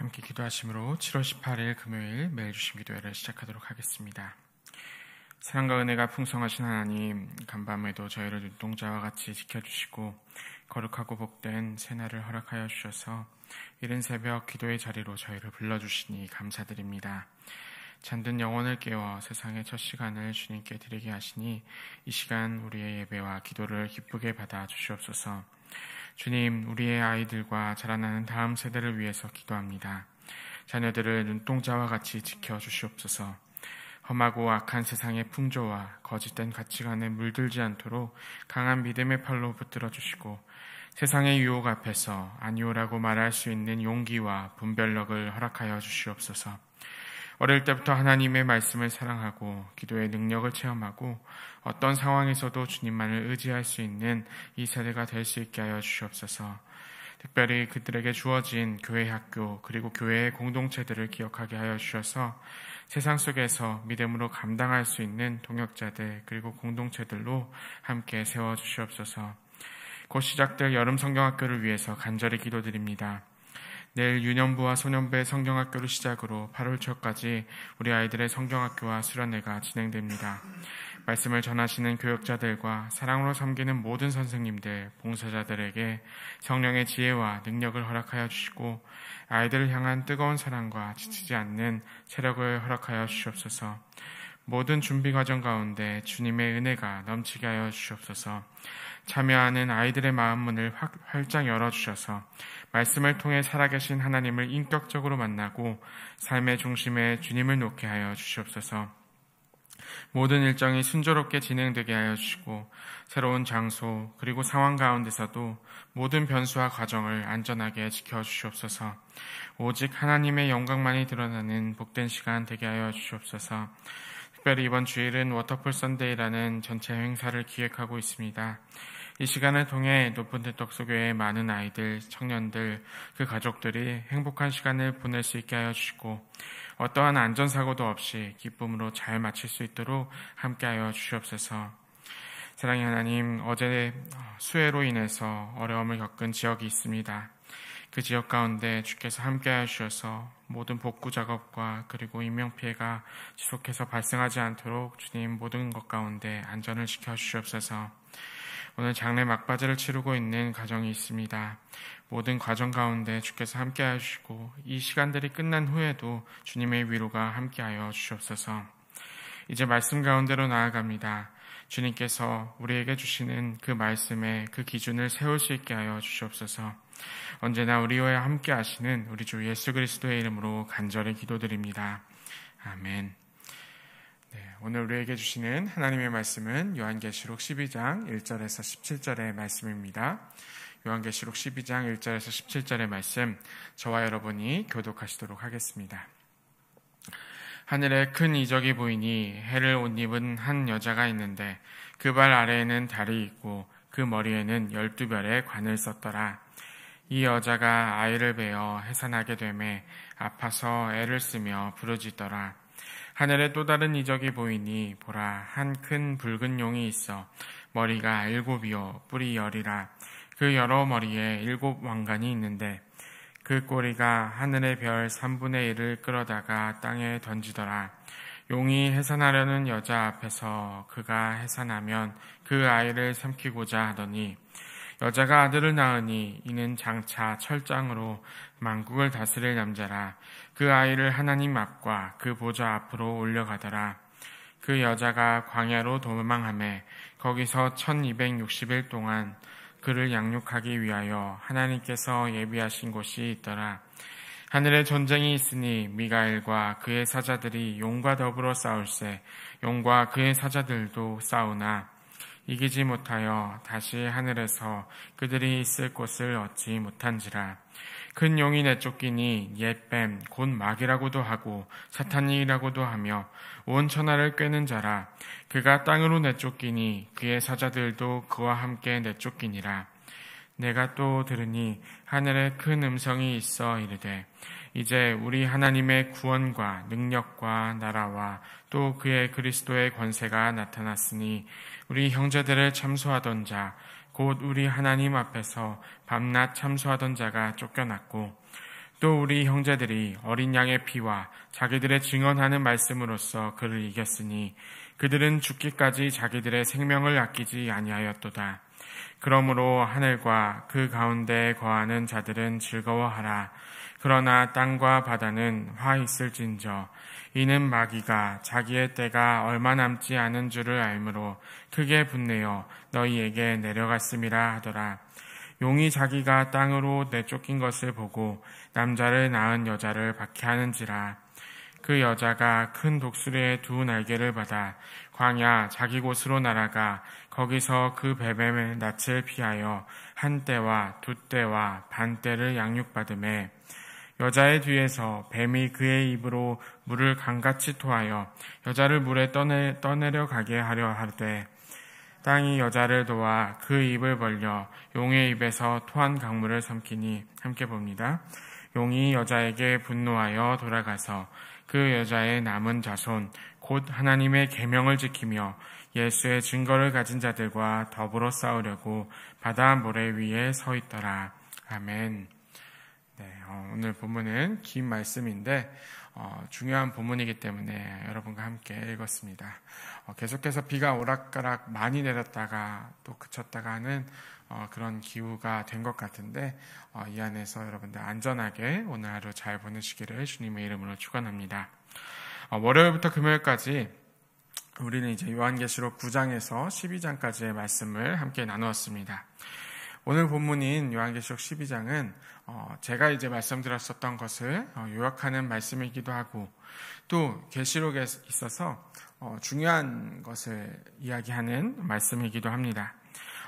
함께 기도하심으로 7월 18일 금요일 매일 주신 기도회를 시작하도록 하겠습니다. 사랑과 은혜가 풍성하신 하나님, 간밤에도 저희를 눈동자와 같이 지켜주시고 거룩하고 복된 새날을 허락하여 주셔서 이른 새벽 기도의 자리로 저희를 불러주시니 감사드립니다. 잠든 영혼을 깨워 세상의 첫 시간을 주님께 드리게 하시니 이 시간 우리의 예배와 기도를 기쁘게 받아 주시옵소서. 주님, 우리의 아이들과 자라나는 다음 세대를 위해서 기도합니다. 자녀들을 눈동자와 같이 지켜주시옵소서. 험하고 악한 세상의 풍조와 거짓된 가치관에 물들지 않도록 강한 믿음의 팔로 붙들어 주시고 세상의 유혹 앞에서 아니오라고 말할 수 있는 용기와 분별력을 허락하여 주시옵소서. 어릴 때부터 하나님의 말씀을 사랑하고 기도의 능력을 체험하고 어떤 상황에서도 주님만을 의지할 수 있는 이 세대가 될 수 있게 하여 주시옵소서. 특별히 그들에게 주어진 교회 학교 그리고 교회의 공동체들을 기억하게 하여 주셔서 세상 속에서 믿음으로 감당할 수 있는 동역자들 그리고 공동체들로 함께 세워주시옵소서. 곧 시작될 여름 성경학교를 위해서 간절히 기도드립니다. 내일 유년부와 소년부의 성경학교를 시작으로 8월 초까지 우리 아이들의 성경학교와 수련회가 진행됩니다. 말씀을 전하시는 교역자들과 사랑으로 섬기는 모든 선생님들, 봉사자들에게 성령의 지혜와 능력을 허락하여 주시고 아이들을 향한 뜨거운 사랑과 지치지 않는 체력을 허락하여 주시옵소서. 모든 준비 과정 가운데 주님의 은혜가 넘치게 하여 주시옵소서. 참여하는 아이들의 마음 문을 활짝 열어주셔서 말씀을 통해 살아계신 하나님을 인격적으로 만나고 삶의 중심에 주님을 놓게 하여 주시옵소서. 모든 일정이 순조롭게 진행되게 하여 주시고 새로운 장소 그리고 상황 가운데서도 모든 변수와 과정을 안전하게 지켜주시옵소서. 오직 하나님의 영광만이 드러나는 복된 시간 되게 하여 주시옵소서. 특별히 이번 주일은 워터풀 선데이라는 전체 행사를 기획하고 있습니다. 이 시간을 통해 높은 대덕소교회의 많은 아이들, 청년들, 그 가족들이 행복한 시간을 보낼 수 있게 하여 주시고 어떠한 안전사고도 없이 기쁨으로 잘 마칠 수 있도록 함께하여 주시옵소서. 사랑의 하나님, 어제 수해로 인해서 어려움을 겪은 지역이 있습니다. 그 지역 가운데 주께서 함께하여 주셔서 모든 복구 작업과 그리고 인명피해가 지속해서 발생하지 않도록 주님 모든 것 가운데 안전을 지켜주시옵소서. 오늘 장례 막바지를 치르고 있는 가정이 있습니다. 모든 과정 가운데 주께서 함께하여 주시고 이 시간들이 끝난 후에도 주님의 위로가 함께하여 주시옵소서. 이제 말씀 가운데로 나아갑니다. 주님께서 우리에게 주시는 그 말씀에 그 기준을 세울 수 있게 하여 주시옵소서. 언제나 우리와 함께 하시는 우리 주 예수 그리스도의 이름으로 간절히 기도드립니다. 아멘. 오늘 우리에게 주시는 하나님의 말씀은 요한계시록 12장 1절에서 17절의 말씀입니다. 요한계시록 12장 1절에서 17절의 말씀, 저와 여러분이 교독하시도록 하겠습니다. 하늘에 큰 이적이 보이니 해를 옷 입은 한 여자가 있는데 그 발 아래에는 달이 있고 그 머리에는 12별의 관을 썼더라. 이 여자가 아이를 베어 해산하게 되매 아파서 애를 쓰며 부르짖더라. 하늘에 또 다른 이적이 보이니 보라, 한 큰 붉은 용이 있어 머리가 7이요 뿔이 10이라. 그 여러 머리에 7 왕관이 있는데 그 꼬리가 하늘의 별 3분의 1을 끌어다가 땅에 던지더라. 용이 해산하려는 여자 앞에서 그가 해산하면 그 아이를 삼키고자 하더니 여자가 아들을 낳으니 이는 장차 철장으로 만국을 다스릴 남자라. 그 아이를 하나님 앞과 그 보좌 앞으로 올려가더라. 그 여자가 광야로 도망하매 거기서 1260일 동안 그를 양육하기 위하여 하나님께서 예비하신 곳이 있더라. 하늘에 전쟁이 있으니 미가엘과 그의 사자들이 용과 더불어 싸울세. 용과 그의 사자들도 싸우나 이기지 못하여 다시 하늘에서 그들이 있을 곳을 얻지 못한지라. 큰 용이 내쫓기니 옛뱀 곧 마귀라고도 하고 사탄이라고도 하며 온 천하를 꿰는 자라. 그가 땅으로 내쫓기니 그의 사자들도 그와 함께 내쫓기니라. 내가 또 들으니 하늘에 큰 음성이 있어 이르되 이제 우리 하나님의 구원과 능력과 나라와 또 그의 그리스도의 권세가 나타났으니 우리 형제들을 참소하던 자 곧 우리 하나님 앞에서 밤낮 참소하던 자가 쫓겨났고 또 우리 형제들이 어린 양의 피와 자기들의 증언하는 말씀으로써 그를 이겼으니 그들은 죽기까지 자기들의 생명을 아끼지 아니하였도다. 그러므로 하늘과 그 가운데에 거하는 자들은 즐거워하라. 그러나 땅과 바다는 화 있을진저 이는 마귀가 자기의 때가 얼마 남지 않은 줄을 알므로 크게 분내어 너희에게 내려갔음이라 하더라. 용이 자기가 땅으로 내쫓긴 것을 보고 남자를 낳은 여자를 박해하는지라. 그 여자가 큰 독수리의 두 날개를 받아 광야 자기 곳으로 날아가 거기서 그 뱀의 낯을 피하여 한 때와 두 때와 반 때를 양육받음에 여자의 뒤에서 뱀이 그의 입으로 물을 강같이 토하여 여자를 물에 떠내려 가게 하려 하되 땅이 여자를 도와 그 입을 벌려 용의 입에서 토한 강물을 삼키니 함께 봅니다. 용이 여자에게 분노하여 돌아가서 그 여자의 남은 자손 곧 하나님의 계명을 지키며 예수의 증거를 가진 자들과 더불어 싸우려고 바다 모래 위에 서 있더라. 아멘. 네, 오늘 본문은 긴 말씀인데 중요한 본문이기 때문에 여러분과 함께 읽었습니다. 계속해서 비가 오락가락 많이 내렸다가 또 그쳤다가 하는 그런 기후가 된 것 같은데 이 안에서 여러분들 안전하게 오늘 하루 잘 보내시기를 주님의 이름으로 축원합니다. 월요일부터 금요일까지 우리는 이제 요한계시록 9장에서 12장까지의 말씀을 함께 나누었습니다. 오늘 본문인 요한계시록 12장은 제가 이제 말씀드렸었던 것을 요약하는 말씀이기도 하고 또 계시록에 있어서 중요한 것을 이야기하는 말씀이기도 합니다.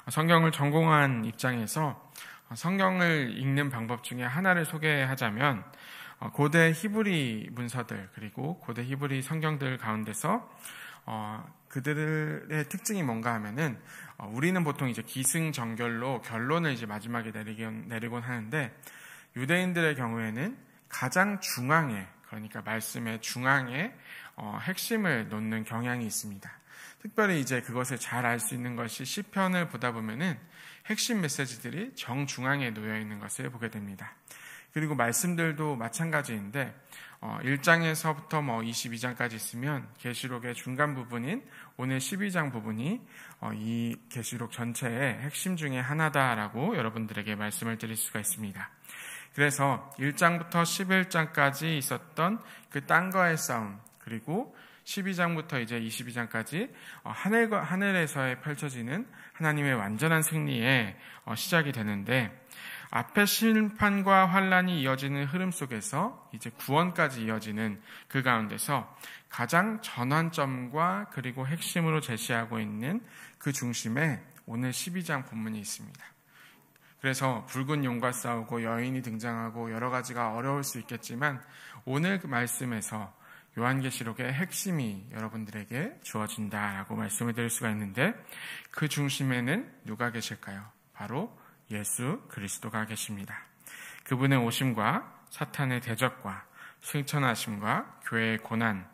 성경을 전공한 입장에서 성경을 읽는 방법 중에 하나를 소개하자면 고대 히브리 문서들 그리고 고대 히브리 성경들 가운데서 그들의 특징이 뭔가 하면은 우리는 보통 이제 기승전결로 결론을 이제 마지막에 내리곤 하는데 유대인들의 경우에는 가장 중앙에 그러니까 말씀의 중앙에 핵심을 놓는 경향이 있습니다. 특별히 이제 그것을 잘 알 수 있는 것이 시편을 보다 보면은 핵심 메시지들이 정중앙에 놓여 있는 것을 보게 됩니다. 그리고 말씀들도 마찬가지인데 1장에서부터 22장까지 있으면 계시록의 중간 부분인 오늘 12장 부분이 이 계시록 전체의 핵심 중에 하나다라고 여러분들에게 말씀을 드릴 수가 있습니다. 그래서 1장부터 11장까지 있었던 그 땅과의 싸움 그리고 12장부터 이제 22장까지 하늘에서 펼쳐지는 하나님의 완전한 승리의 시작이 되는데 앞에 심판과 환란이 이어지는 흐름 속에서 이제 구원까지 이어지는 그 가운데서 가장 전환점과 그리고 핵심으로 제시하고 있는 그 중심에 오늘 12장 본문이 있습니다. 그래서 붉은 용과 싸우고 여인이 등장하고 여러 가지가 어려울 수 있겠지만 오늘 그 말씀에서 요한계시록의 핵심이 여러분들에게 주어진다라고 말씀을 드릴 수가 있는데 그 중심에는 누가 계실까요? 바로 예수 그리스도가 계십니다. 그분의 오심과 사탄의 대적과 승천하심과 교회의 고난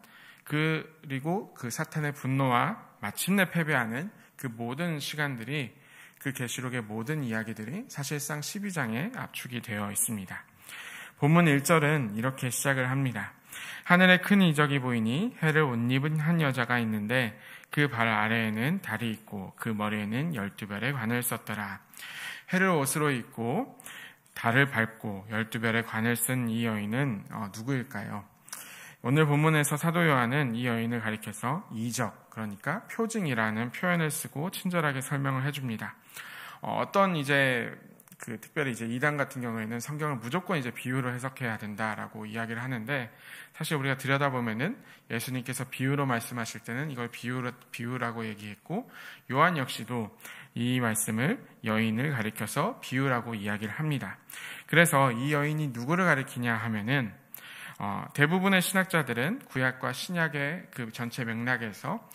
그리고 그 사탄의 분노와 마침내 패배하는 그 모든 시간들이 그 계시록의 모든 이야기들이 사실상 12장에 압축이 되어 있습니다. 본문 1절은 이렇게 시작을 합니다. 하늘에 큰 이적이 보이니 해를 옷 입은 한 여자가 있는데 그 발 아래에는 달이 있고 그 머리에는 12별의 관을 썼더라. 해를 옷으로 입고 달을 밟고 12별의 관을 쓴 이 여인은 누구일까요? 오늘 본문에서 사도 요한은 이 여인을 가리켜서 이적, 그러니까 표징이라는 표현을 쓰고 친절하게 설명을 해줍니다. 어떤 이제 특별히 이제 이단 같은 경우에는 성경을 무조건 이제 비유로 해석해야 된다라고 이야기를 하는데 사실 우리가 들여다보면은 예수님께서 비유로 말씀하실 때는 이걸 비유라고 얘기했고 요한 역시도 이 말씀을 여인을 가리켜서 비유라고 이야기를 합니다. 그래서 이 여인이 누구를 가리키냐 하면은 대부분의 신학자들은 구약과 신약의 그 전체 맥락에서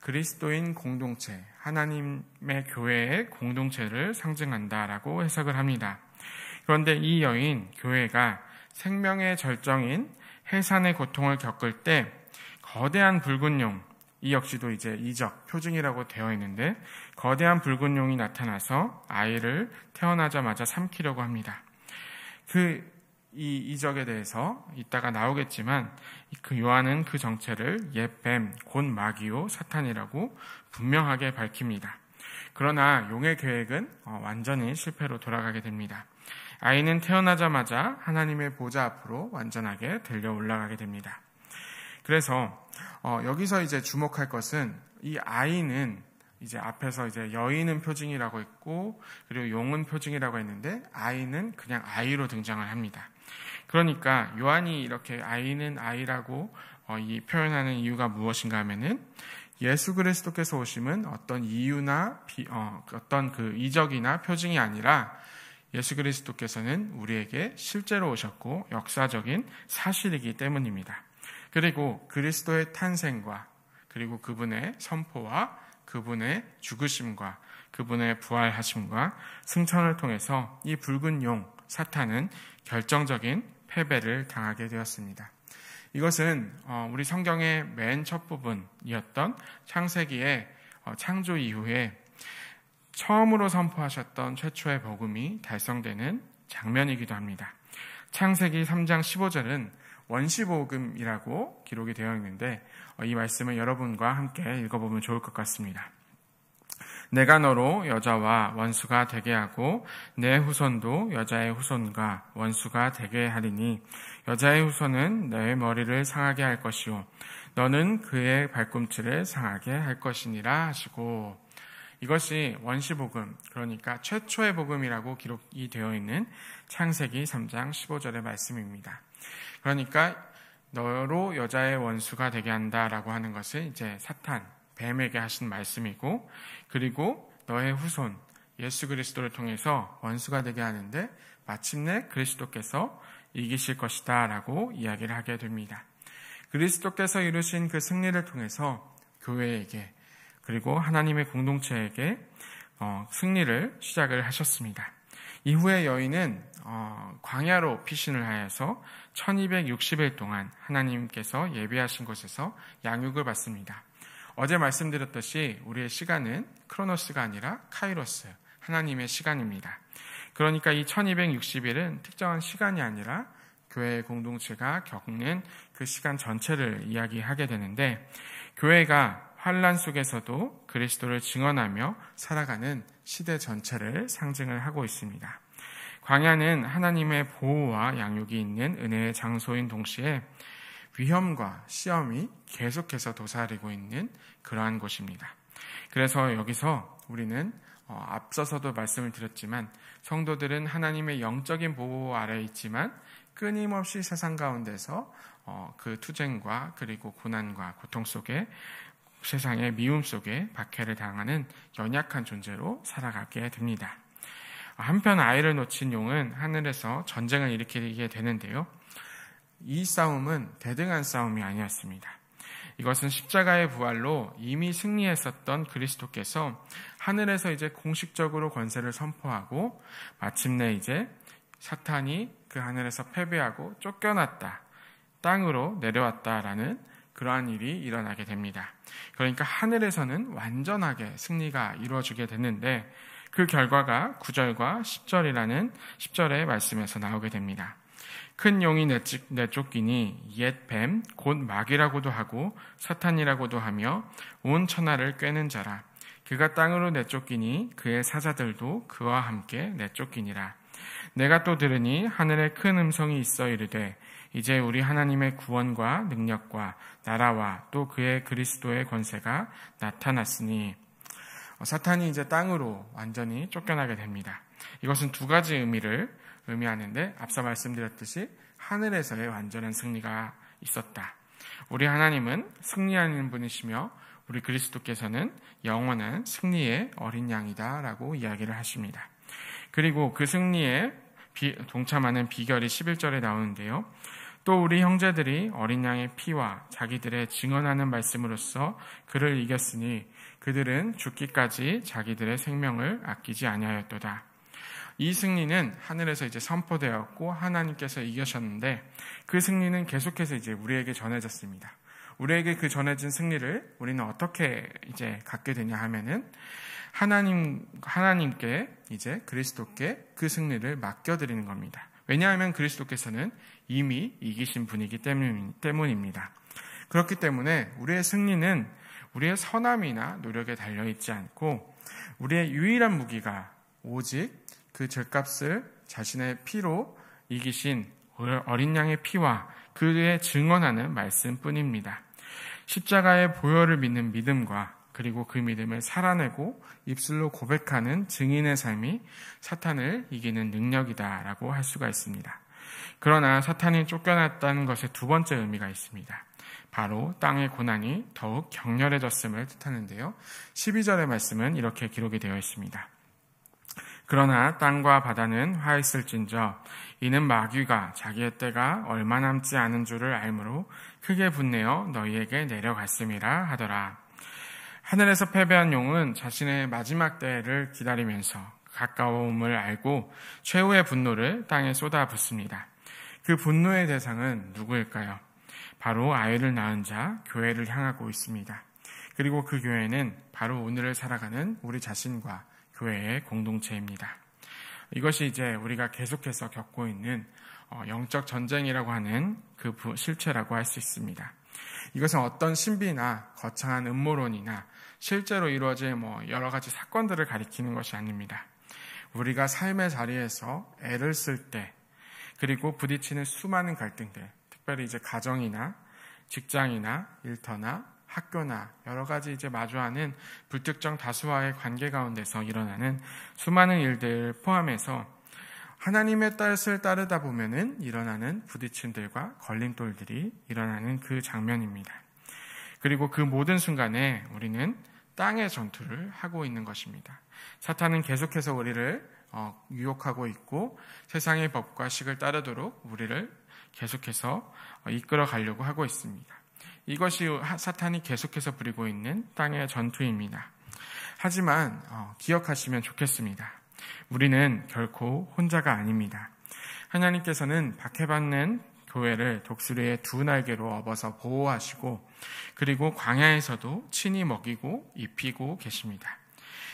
그리스도인 공동체, 하나님의 교회의 공동체를 상징한다라고 해석을 합니다. 그런데 이 여인, 교회가 생명의 절정인 해산의 고통을 겪을 때 거대한 붉은 용, 이 역시도 이제 이적, 표징이라고 되어 있는데 거대한 붉은 용이 나타나서 아이를 태어나자마자 삼키려고 합니다. 그 이 이적에 대해서 이따가 나오겠지만 그 요한은 그 정체를 옛 뱀, 곧 마귀요 사탄이라고 분명하게 밝힙니다. 그러나 용의 계획은 완전히 실패로 돌아가게 됩니다. 아이는 태어나자마자 하나님의 보좌 앞으로 완전하게 들려 올라가게 됩니다. 그래서 여기서 이제 주목할 것은 이 아이는 이제 앞에서 이제 여인은 표징이라고 했고 그리고 용은 표징이라고 했는데 아이는 그냥 아이로 등장을 합니다. 그러니까 요한이 이렇게 아이는 아이라고 이 표현하는 이유가 무엇인가 하면은 예수 그리스도께서 오심은 어떤 이유나 어떤 그 이적이나 표징이 아니라 예수 그리스도께서는 우리에게 실제로 오셨고 역사적인 사실이기 때문입니다. 그리고 그리스도의 탄생과 그리고 그분의 선포와 그분의 죽으심과 그분의 부활하심과 승천을 통해서 이 붉은 용 사탄은 결정적인 패배를 당하게 되었습니다. 이것은 우리 성경의 맨 첫 부분이었던 창세기의 창조 이후에 처음으로 선포하셨던 최초의 복음이 달성되는 장면이기도 합니다. 창세기 3장 15절은 원시복음이라고 기록이 되어 있는데 이 말씀을 여러분과 함께 읽어보면 좋을 것 같습니다. 내가 너로 여자와 원수가 되게 하고 내 후손도 여자의 후손과 원수가 되게 하리니 여자의 후손은 너의 머리를 상하게 할 것이요 너는 그의 발꿈치를 상하게 할 것이니라 하시고, 이것이 원시복음, 그러니까 최초의 복음이라고 기록이 되어 있는 창세기 3장 15절의 말씀입니다. 그러니까 너로 여자의 원수가 되게 한다라고 하는 것은 이제 사탄, 뱀에게 하신 말씀이고, 그리고 너의 후손 예수 그리스도를 통해서 원수가 되게 하는데 마침내 그리스도께서 이기실 것이다 라고 이야기를 하게 됩니다. 그리스도께서 이루신 그 승리를 통해서 교회에게 그리고 하나님의 공동체에게 승리를 시작을 하셨습니다. 이후에 여인은 광야로 피신을 하여서 1260일 동안 하나님께서 예비하신 곳에서 양육을 받습니다. 어제 말씀드렸듯이 우리의 시간은 크로노스가 아니라 카이로스, 하나님의 시간입니다. 그러니까 이 1260일은 특정한 시간이 아니라 교회의 공동체가 겪는 그 시간 전체를 이야기하게 되는데, 교회가 환난 속에서도 그리스도를 증언하며 살아가는 시대 전체를 상징을 하고 있습니다. 광야는 하나님의 보호와 양육이 있는 은혜의 장소인 동시에 위험과 시험이 계속해서 도사리고 있는 그러한 곳입니다. 그래서 여기서 우리는 앞서서도 말씀을 드렸지만 성도들은 하나님의 영적인 보호 아래에 있지만 끊임없이 세상 가운데서 그 투쟁과 그리고 고난과 고통 속에 세상의 미움 속에 박해를 당하는 연약한 존재로 살아가게 됩니다. 한편 아이를 놓친 용은 하늘에서 전쟁을 일으키게 되는데요. 이 싸움은 대등한 싸움이 아니었습니다. 이것은 십자가의 부활로 이미 승리했었던 그리스도께서 하늘에서 이제 공식적으로 권세를 선포하고 마침내 이제 사탄이 그 하늘에서 패배하고 쫓겨났다, 땅으로 내려왔다라는 그러한 일이 일어나게 됩니다. 그러니까 하늘에서는 완전하게 승리가 이루어지게 됐는데 그 결과가 9절과 10절이라는 10절의 말씀에서 나오게 됩니다. 큰 용이 내쫓기니 옛 뱀, 곧 마귀라고도 하고 사탄이라고도 하며 온 천하를 꿰는 자라. 그가 땅으로 내쫓기니 그의 사자들도 그와 함께 내쫓기니라. 내가 또 들으니 하늘에 큰 음성이 있어 이르되 이제 우리 하나님의 구원과 능력과 나라와 또 그의 그리스도의 권세가 나타났으니, 사탄이 이제 땅으로 완전히 쫓겨나게 됩니다. 이것은 두 가지 의미를 의미하는데 앞서 말씀드렸듯이 하늘에서의 완전한 승리가 있었다. 우리 하나님은 승리하는 분이시며 우리 그리스도께서는 영원한 승리의 어린 양이다라고 이야기를 하십니다. 그리고 그 승리에 동참하는 비결이 11절에 나오는데요. 또 우리 형제들이 어린 양의 피와 자기들의 증언하는 말씀으로써 그를 이겼으니 그들은 죽기까지 자기들의 생명을 아끼지 아니하였도다. 이 승리는 하늘에서 이제 선포되었고 하나님께서 이기셨는데 그 승리는 계속해서 이제 우리에게 전해졌습니다. 우리에게 그 전해진 승리를 우리는 어떻게 이제 갖게 되냐 하면은 하나님께 이제 그리스도께 그 승리를 맡겨드리는 겁니다. 왜냐하면 그리스도께서는 이미 이기신 분이기 때문입니다. 그렇기 때문에 우리의 승리는 우리의 선함이나 노력에 달려있지 않고 우리의 유일한 무기가 오직 그 죗값을 자신의 피로 이기신 어린 양의 피와 그의 증언하는 말씀뿐입니다. 십자가의 보혈을 믿는 믿음과 그리고 그 믿음을 살아내고 입술로 고백하는 증인의 삶이 사탄을 이기는 능력이다라고 할 수가 있습니다. 그러나 사탄이 쫓겨났다는 것의 두 번째 의미가 있습니다. 바로 땅의 고난이 더욱 격렬해졌음을 뜻하는데요. 12절의 말씀은 이렇게 기록이 되어 있습니다. 그러나 땅과 바다는 화했을진저 이는 마귀가 자기의 때가 얼마 남지 않은 줄을 알므로 크게 분내어 너희에게 내려갔음이라 하더라. 하늘에서 패배한 용은 자신의 마지막 때를 기다리면서 가까움을 알고 최후의 분노를 땅에 쏟아붓습니다. 그 분노의 대상은 누구일까요? 바로 아이를 낳은 자, 교회를 향하고 있습니다. 그리고 그 교회는 바로 오늘을 살아가는 우리 자신과 교회의 공동체입니다. 이것이 이제 우리가 계속해서 겪고 있는 영적 전쟁이라고 하는 그 실체라고 할 수 있습니다. 이것은 어떤 신비나 거창한 음모론이나 실제로 이루어질 여러 가지 사건들을 가리키는 것이 아닙니다. 우리가 삶의 자리에서 애를 쓸 때, 그리고 부딪히는 수많은 갈등들, 특별히 이제 가정이나 직장이나 일터나 학교나 여러 가지 이제 마주하는 불특정 다수와의 관계 가운데서 일어나는 수많은 일들 포함해서 하나님의 뜻을 따르다 보면은 일어나는 부딪힘들과 걸림돌들이 일어나는 그 장면입니다. 그리고 그 모든 순간에 우리는 땅의 전투를 하고 있는 것입니다. 사탄은 계속해서 우리를 유혹하고 있고 세상의 법과 식을 따르도록 우리를 계속해서 이끌어 가려고 하고 있습니다. 이것이 사탄이 계속해서 부리고 있는 땅의 전투입니다. 하지만 기억하시면 좋겠습니다. 우리는 결코 혼자가 아닙니다. 하나님께서는 박해받는 교회를 독수리의 두 날개로 업어서 보호하시고 그리고 광야에서도 친히 먹이고 입히고 계십니다.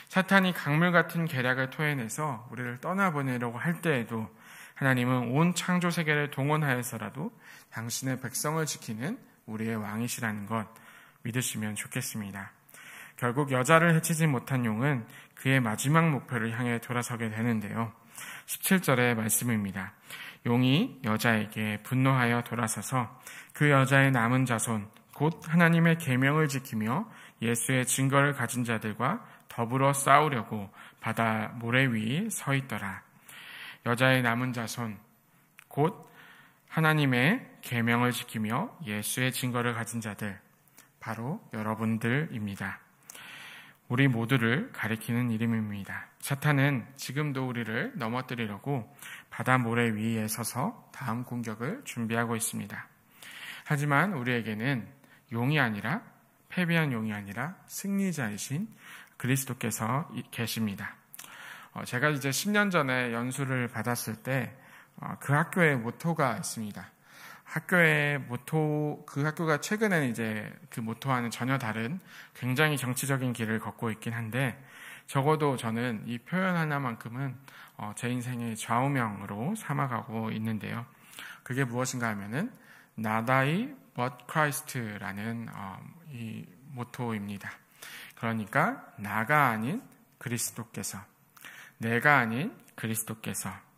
사탄이 강물 같은 계략을 토해내서 우리를 떠나보내려고 할 때에도 하나님은 온 창조 세계를 동원하여서라도 당신의 백성을 지키는 우리의 왕이시라는 것 믿으시면 좋겠습니다. 결국 여자를 해치지 못한 용은 그의 마지막 목표를 향해 돌아서게 되는데요. 17절의 말씀입니다. 용이 여자에게 분노하여 돌아서서 그 여자의 남은 자손 곧 하나님의 계명을 지키며 예수의 증거를 가진 자들과 더불어 싸우려고 바다 모래 위에 서 있더라. 여자의 남은 자손 곧 하나님의 계명을 지키며 예수의 증거를 가진 자들, 바로 여러분들입니다. 우리 모두를 가리키는 이름입니다. 사탄은 지금도 우리를 넘어뜨리려고 바다 모래 위에 서서 다음 공격을 준비하고 있습니다. 하지만 우리에게는 용이 아니라 패배한 용이 아니라 승리자이신 그리스도께서 계십니다. 제가 이제 10년 전에 연수를 받았을 때 그 학교의 모토가 있습니다. 학교의 모토, 그 학교가 최근에는 이제 그 모토와는 전혀 다른 굉장히 정치적인 길을 걷고 있긴 한데 적어도 저는 이 표현 하나만큼은 제 인생의 좌우명으로 삼아가고 있는데요. 그게 무엇인가 하면은 Not I but Christ라는 이 모토입니다. 그러니까 나가 아닌 그리스도께서, 내가 아닌 그리스도께서.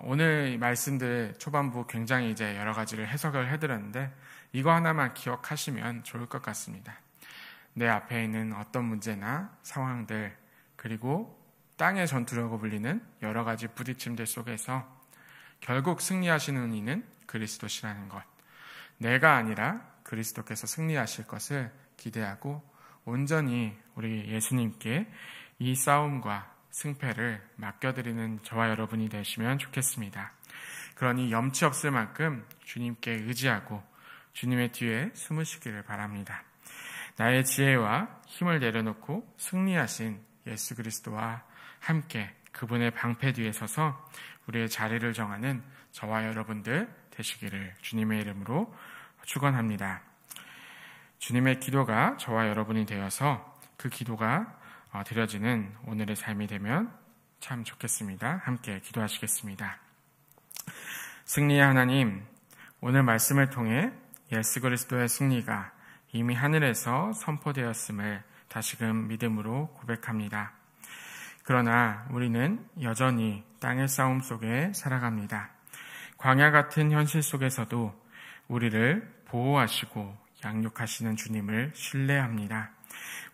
오늘 말씀들 초반부 굉장히 이제 여러 가지를 해석을 해드렸는데 이거 하나만 기억하시면 좋을 것 같습니다. 내 앞에 있는 어떤 문제나 상황들 그리고 땅의 전투라고 불리는 여러 가지 부딪힘들 속에서 결국 승리하시는 이는 그리스도시라는 것, 내가 아니라 그리스도께서 승리하실 것을 기대하고 온전히 우리 예수님께 이 싸움과 승패를 맡겨드리는 저와 여러분이 되시면 좋겠습니다. 그러니 염치 없을 만큼 주님께 의지하고 주님의 뒤에 숨으시기를 바랍니다. 나의 지혜와 힘을 내려놓고 승리하신 예수 그리스도와 함께 그분의 방패 뒤에 서서 우리의 자리를 정하는 저와 여러분들 되시기를 주님의 이름으로 축원합니다. 주님의 기도가 저와 여러분이 되어서 그 기도가 드려지는 오늘의 삶이 되면 참 좋겠습니다. 함께 기도하시겠습니다. 승리의 하나님, 오늘 말씀을 통해 예수 그리스도의 승리가 이미 하늘에서 선포되었음을 다시금 믿음으로 고백합니다. 그러나 우리는 여전히 땅의 싸움 속에 살아갑니다. 광야 같은 현실 속에서도 우리를 보호하시고 양육하시는 주님을 신뢰합니다.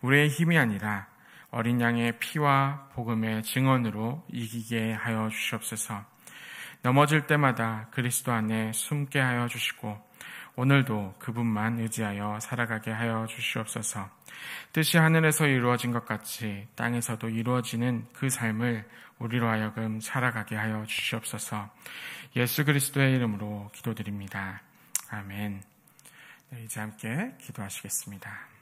우리의 힘이 아니라 어린 양의 피와 복음의 증언으로 이기게 하여 주시옵소서. 넘어질 때마다 그리스도 안에 숨게 하여 주시고 오늘도 그분만 의지하여 살아가게 하여 주시옵소서. 뜻이 하늘에서 이루어진 것 같이 땅에서도 이루어지는 그 삶을 우리로 하여금 살아가게 하여 주시옵소서. 예수 그리스도의 이름으로 기도드립니다. 아멘. 네, 이제 함께 기도하시겠습니다.